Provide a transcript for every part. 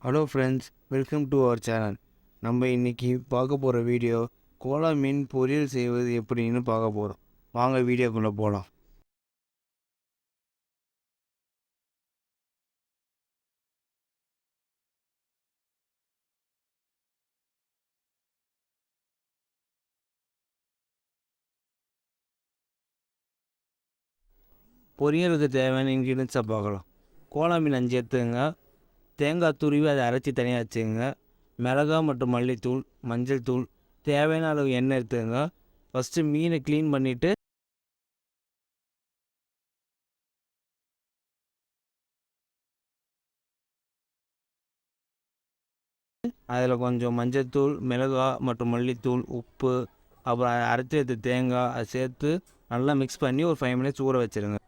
Hello friends, welcome to our channel. நம்ம இன்றைக்கி பார்க்க போகிற வீடியோ கோலா மீன் பொரியல் செய்வது எப்படின்னு பார்க்க போகிறோம். வாங்க வீடியோக்குள்ளே போகலாம். பொரியலுக்கு தேவையான இன்க்ரீடியன்ஸாக பார்க்கலாம். கோலா மீன் 5 எடுத்துங்க. தேங்காய் துருவி அதை அரைச்சி தனியாக வச்சுக்கோங்க. மிளகாய் மற்றும் மல்லித்தூள், மஞ்சள் தூள், தேவையான அளவு எண்ணெய் எடுத்துங்க. ஃபஸ்ட்டு மீனை க்ளீன் பண்ணிவிட்டு அதில் கொஞ்சம் மஞ்சள்தூள், மிளகாய் மற்றும் மல்லித்தூள், உப்பு, அப்புறம் அரைச்சி எடுத்து தேங்காய் அதை சேர்த்து நல்லா மிக்ஸ் பண்ணி ஒரு 5 மினிட்ஸ் ஊற வச்சுருங்க.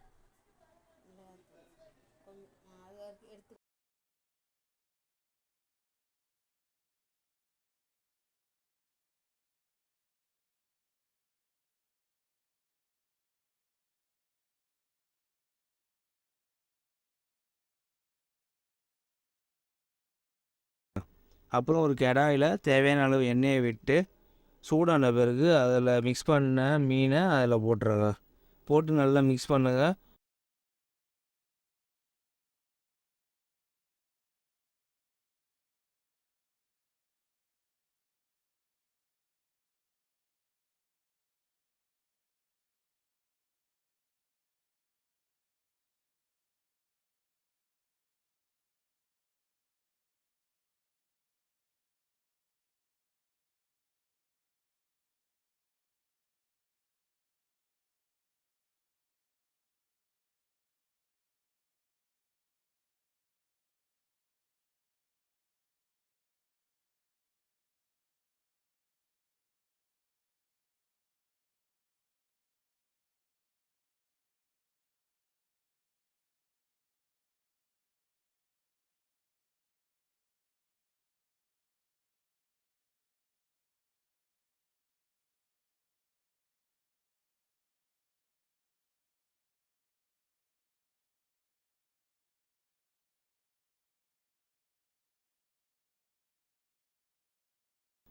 அப்புறம் ஒரு கடாயில் தேவையான அளவு எண்ணெயை விட்டு சூடான பிறகு அதில் மிக்ஸ் பண்ண மீனை அதில் போட்டுருங்க. போட்டு நல்லா மிக்ஸ் பண்ணுங்கள்.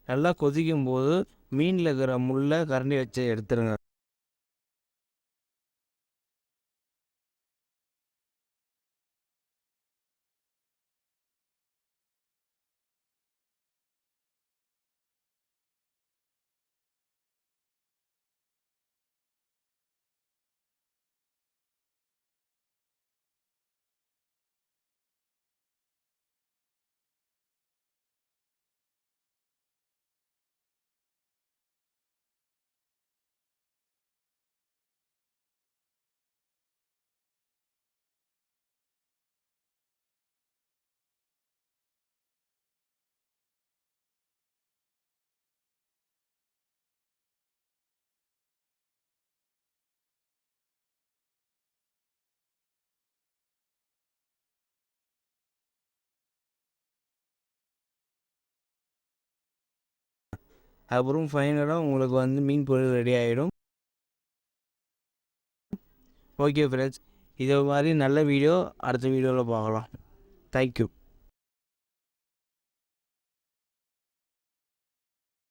நல்லா கொதிக்கும் போது மீனில் இருக்கிற முள்ளை கரண்டி வச்சு எடுத்துருங்க. அப்புறம் ஃபைனலாக உங்களுக்கு மீன் பொரியல் ரெடி ஆகிடும். ஓகே ஃப்ரெண்ட்ஸ், இதே மாதிரி நல்ல வீடியோ அடுத்த வீடியோவில் பார்க்கலாம். தேங்க்யூ.